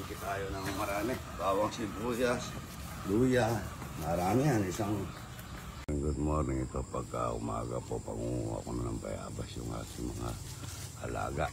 Mamimigit tayo ng marami. Bawang sibuyas, luya. Marami yan. Good morning. Ito pagka umaga po, pangunguha ko na ng bayabas yung ating mga alaga.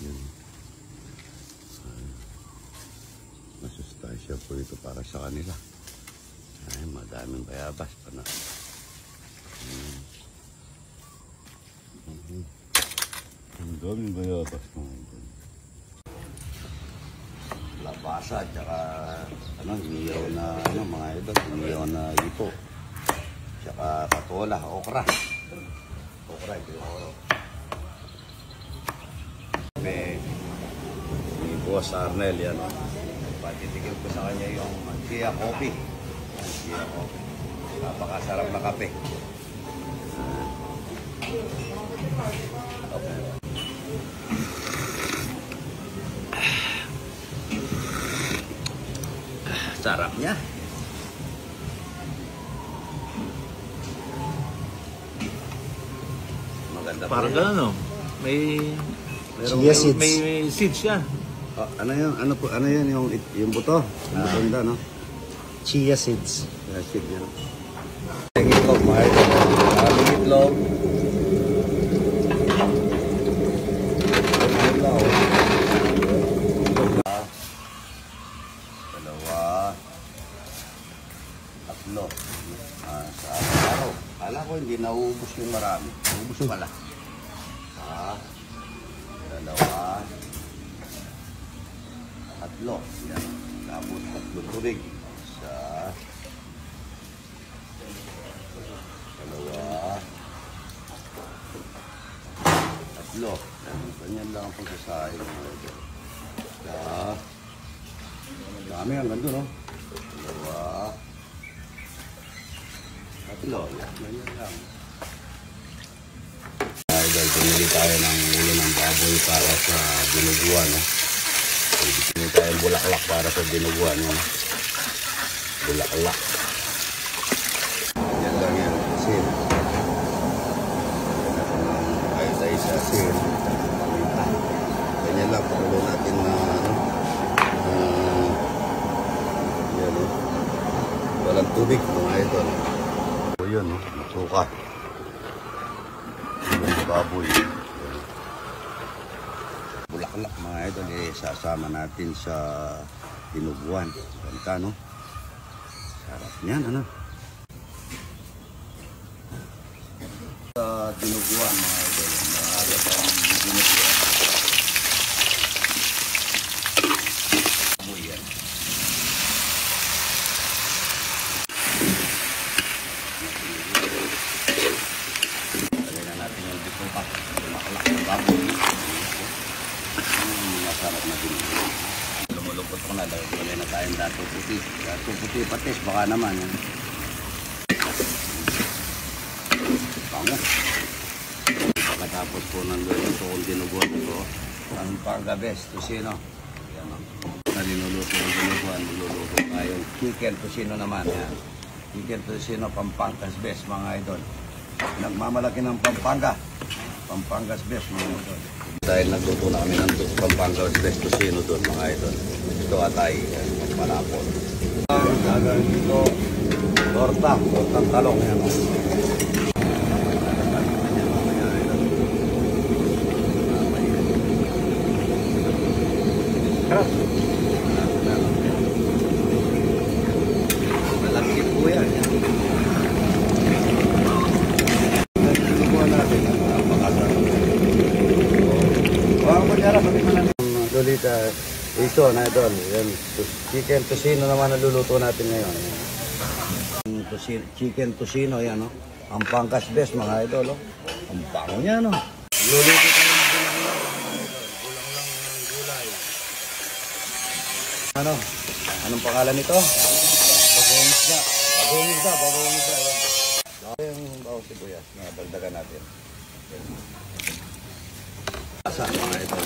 Yun. Masustansya po ito para sa kanila. Ay, madaming bayabas pa na. Ang daming bayabas po. Labasa, tsaka hiniyaw na mga ito, hiniyaw na ipo. Tsaka patola, okra. Okra, ito yung okra. May Boss Arnel yan. Patitigil ko sa kanya yung Chia Coffee. Chia Coffee. Napakasarap na kape. Sarap niya. Maganda pa. Parang gano'n, no? May Chia seeds. May seeds yan. Ano yan? Ano yan yung buto? Maganda, no? Chia seeds. Chia seeds yan. Ang itlog, mga ito. Maraming itlog. Dalawa. Tatlo. Sa araw. Kala ko hindi nauubos yung marami. Nauubos pala. Dalawa. Tatlo. Yan. Tapos tatlo tubig. Isa. Dalawa. Tatlo. Ganyan lang ang pagsasahin. Isa. Dami hanggang doon, no? Dalawa. Tatlo. Yan. Ganyan lang. Dahil pinili tayo ng ulo ng baboy para sa dinuguan, no? Pinili tayo bulaklak para sa dinuguan, no? Bulaklak. Yan lang yan. Asin. Kaya tayo sa asin. Ganyan lang. Pakulo natin na yan, no? Walang tubig, mga ito, no? So, yun, no? Masuka. Baboy. Bulaklak, mga idol, sasama natin sa dinuguan. Ganda, no? Sarap niyan, ano? Sa dinuguan, mga idol, maaga pa ang dinuguan. Baboy yan. Masarap na din. Lumulupot ko na. Lagay na tayong dato puti. Dato puti patis. Baka naman. Bango. Pagkatapos po ng luluto kong dinuguan ito. Ang pagabes. Tusino. Yan o. Na linuluto ng dinuguan. Luluto tayong chicken tusino naman. Yan. Chicken tusino Pampangas best, mga idol. Nagmamalaki ng Pampangas best, mga idol. Dahil nagluto na kami ng Pampangas best tusino doon, mga idol. Ito atay, malapot. Gagawin dito, tortang talong. Yan. Malaki po yan. Lolita, ito na idol. Yan. Chicken tusino naman naluluto natin ngayon. Chicken tusino, yan, no? Ang Pampangas best, mga idol, oh. Ang bango niya, no? Luluto tayo ng gulang lang, gulang lang ng gulay. Ano? Anong pangalan nito? Bagong isda. Yung bawang sibuyas na dagdagan natin. Kalabasa, mga idol.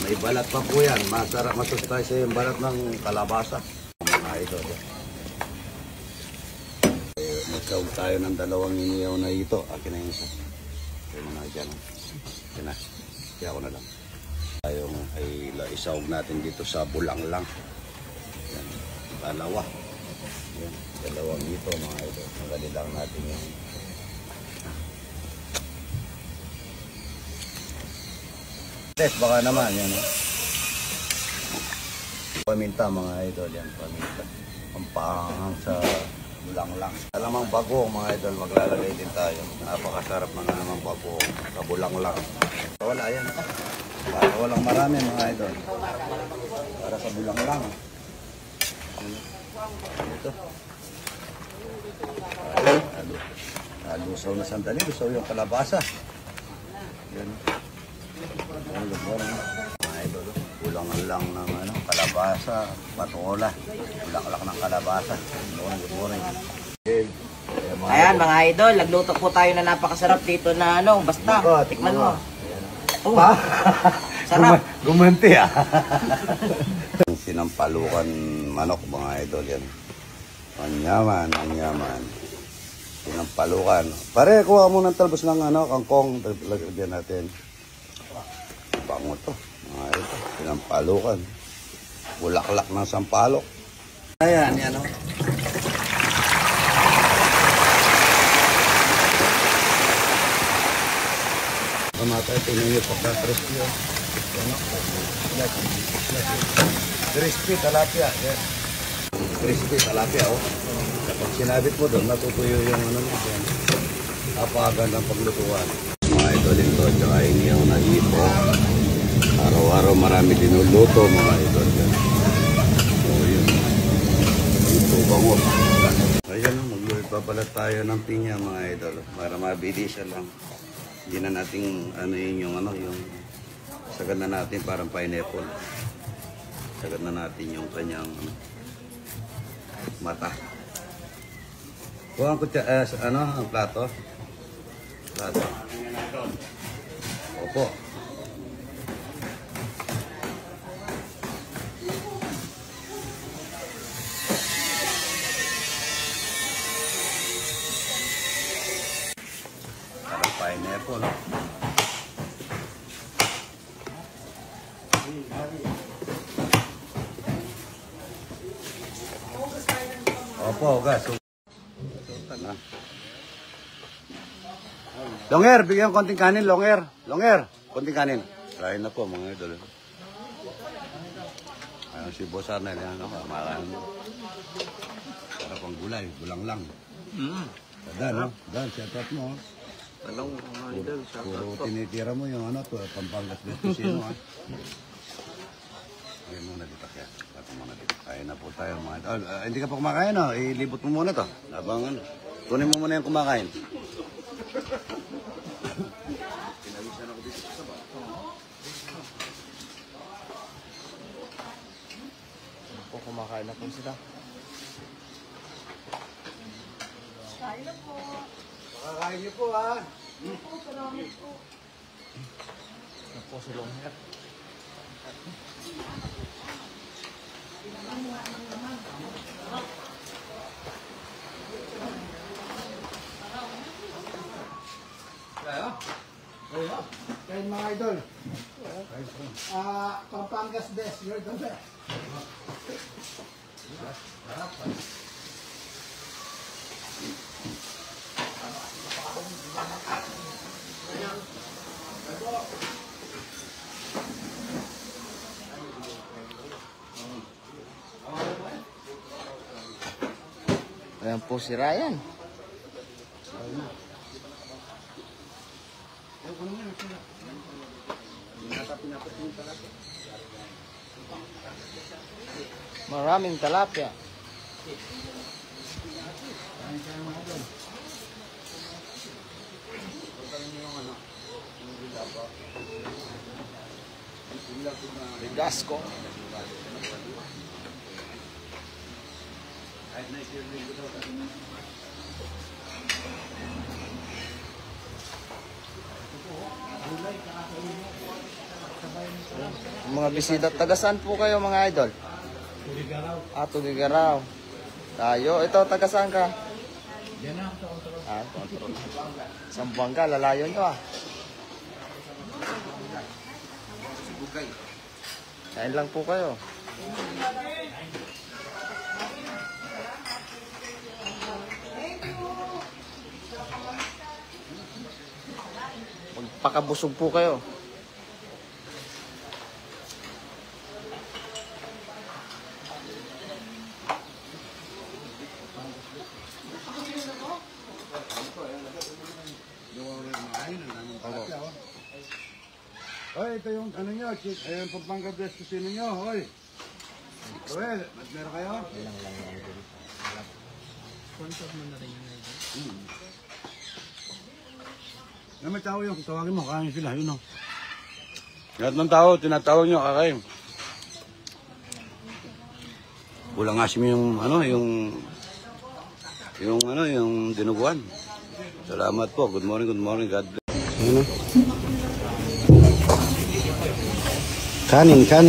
May balat pa po yan. Masarap, masustansya yung balat ng kalabasa. Mga idol. Magkawag tayo ng dalawang iniyaw na ito. Akin na yung isa. Kaya mo na dyan. Kaya na. Kaya ako na lang. Tayong ay isaog natin dito sa bulanglang. Yan. Dalawa. Yan. Dalawang dito mga idol. Magali lang natin yung test baka naman yan. Paminta mga idol yan. Paminta. Pampahang sa bulanglang. Alamang bago mga idol, maglalagay din tayo. Napakasarap ng alamang bago sa bulanglang. Wala yan. Para walang marami mga idol. Para sa bulanglang. Ito. Lusaw na sandali. Lusaw yung kalabasa. Yan. Ang lubor. Mga idol. Bulang-lang ng kalabasa. Patola. Bulak-lak ng kalabasa. Good morning. Ayan mga idol, nagluto po tayo na napakasarap dito na basta, tikman mo. Oh, sarap. Gumanti Sinampalukan manok mga idol yan. Anyaman. Sinampalukan. Pare, kuha mo ng talbos ng kangkong. Lagyan natin. Bango to. Mga idol. Sinampalukan. Bulaklak ng sampalok. Ayan, yan o. Kamatay, tingnan nyo pagka-crispy o. Crispy talapia. Yan. Crispy talapia o. Kapag sinabit mo doon, natutuyo yung yan. Napakagandang paglutuan. Mga idol ito, tsaka iniyaw na dito. Araw-araw marami dinuluto mga idol. So yun. Ito bango. Ayan o, magbabalat tayo ng pinya mga idol. Para mabilisan lang. Hindi na natin yung sagad na natin parang pineapple. Sagad na natin yung kanyang mata. Kuha ko ang plato. Plato. Opo. Pineapple. Opo, gas. Longer, bigyan konting kanin, longer. Longer, konting kanin. Try na po mga idol. Ayun si Boss Arnel, makan. Para pang gulay, bulanglang. Dan, Dan, shout out mo. Anong mga idol? Puro tinitira mo yung Pampangas Destino. Ayun muna dito kaya. Kain na po tayo mga idol. Hindi ka pa kumakain ilibot mo muna to. Habang kunin mo muna yung kumakain. Pinawisan ako dito sa baba. Kumakain na po sila. Kain na po. Makakain niyo po Salamat po. Ano po si Longher? Kain mga idol. Pampangas best. You're the best. Ayan po si Ryan. Maraming talapia. Bigasco. Mga bisita, tagasan po kayo mga idol? Tugigaraw. Tugigaraw. Tayo, ito tagasan ka? Yan na, kontrol. Sambuanga, lalayo nyo Kain lang po kayo. Magpakabusog po kayo. Hoy, ito yung ano nyo, ayan Pampanga Best Kusino nyo, hoy. Well, meron kayo? Sponsor mo na rin yun. May tao yung tawagin mo, kakain sila, yun o. Lahat ng tao, tinatawag nyo, kakain. Kulang asim yung, ano, yung dinuguan. Salamat po, good morning, God bless. Ano? Kanin. Sarap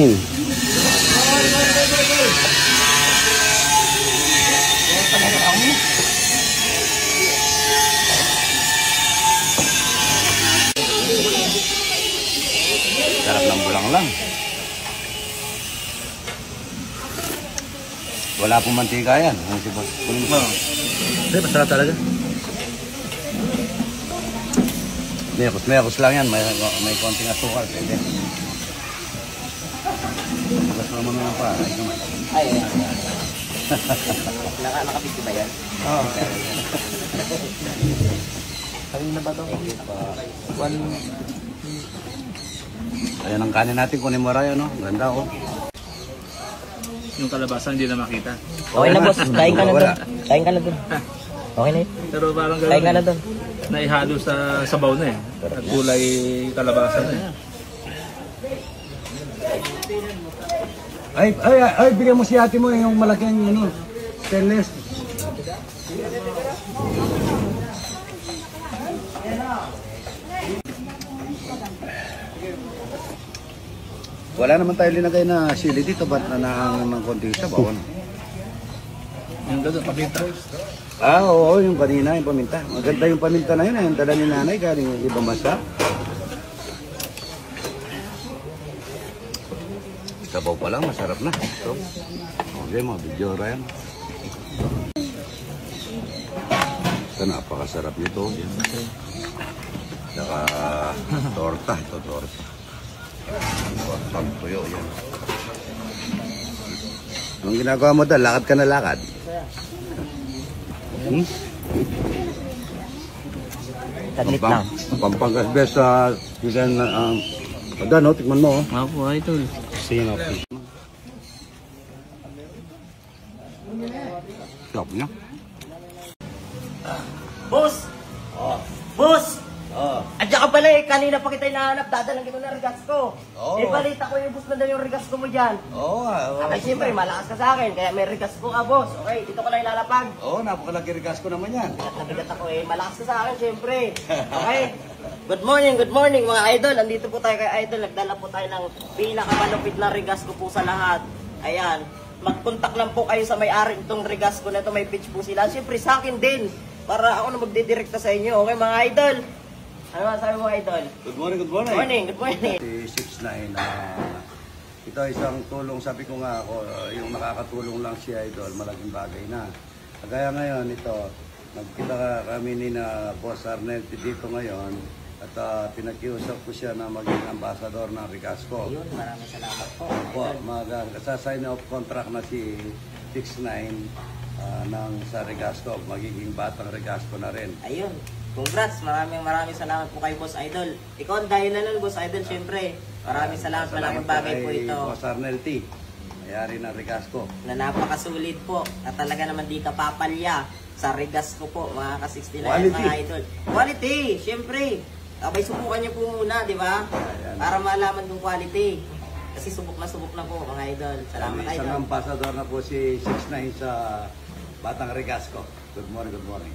ng bulang lang. Wala pong mantika yan. Ano si boss? Kunin mo. Hindi, masarap talaga. Mekos lang yan. May konting asukal. Pwede. Bukas naman naman pa. Ay, naman. Ay. Nakapit ba yan? Oo. Kanina ba ito? Ayan ang kanin natin. Kunin mo rin, ano? Ganda, oh. Yung kalabasan hindi na makita. Okay na boss, kain ka na doon. Kain ka na doon. Okay na yun. Pero parang Kain ka na doon. naihalo sa sabaw na eh. At kulay kalabasan na eh. Ay, bigyan mo si ate mo yung malaking ano, stainless. Wala naman tayo linagay na sili dito, ba't nanahangan ng konti sa bawon? Yung gano'n, paminta. Oo, yung kanina, yung paminta. Maganda yung paminta na yun, yung dala ni nanay, galing ibang bansa. Sabaw pa lang, masarap na. So, okay, mga video yan. Ito, napakasarap nito. Saka torta, ito torta. Tortang tuyo, yan. Anong ginagawa mo dahil? Lakad ka na lakad? Taglit lang. Pampangas best sa bigan na no, tikman mo. Oh. Ako, idol. Sino? Stop niya. Boss! Boss! Andiyan ka pala eh, kanina pa kita hinahanap, dadalang kita ng regas ko. Eh, balita ko yung boss na yung regas ko mo dyan. Okay, siyempre, malakas ka sa akin, kaya may regas ko ka, boss. Okay, dito ko lang ilalapag. Napakalaki regas ko naman yan. Bigat na bigat ako eh, malakas ka sa akin, siyempre. Okay? Good morning mga idol. Andito po tayo kay idol, nagdala po tayo ng pinakamalupit na regas ko po sa lahat. Ayan, mag-contact lang po kayo sa may-ari itong regas ko na ito, may pitch po sila. Siyempre, sa akin din, para ako na magdidirekta sa inyo. Okay, mga idol? Ano masabi mo, idol? Good morning, good morning. Good morning. Si 6'9", ito isang tulong, sabi ko nga ako, yung nakakatulong lang si Idol, malaking bagay na. Kaya ngayon ito, nagkita kami ni na Boss Arnel dito ngayon at pinakiusap ko siya na maging ambassador ng Rigasco. Ayun, maraming salamat po. Opo, magsasign of contract na si 6'9" sa Rigasco, magiging batang Rigasco na rin. Ayun. Congrats, maraming salamat po kay Boss Idol. Ikaw ang dahilan nun, Boss Idol, syempre. Maraming salamat, malaking bagay po ito. Boss Arnel T, mayari ng Rigasco. Na napakasulit po, at talaga naman di ka papalya sa Rigasco po, mga ka-69 mga idol. Quality, syempre. Abay, subukan niyo po muna, di ba? Para malaman yung quality. Kasi subok na po, mga idol. Salamat, idol. Isang ambassador na po si 6'9" sa batang Rigasco. Good morning, good morning.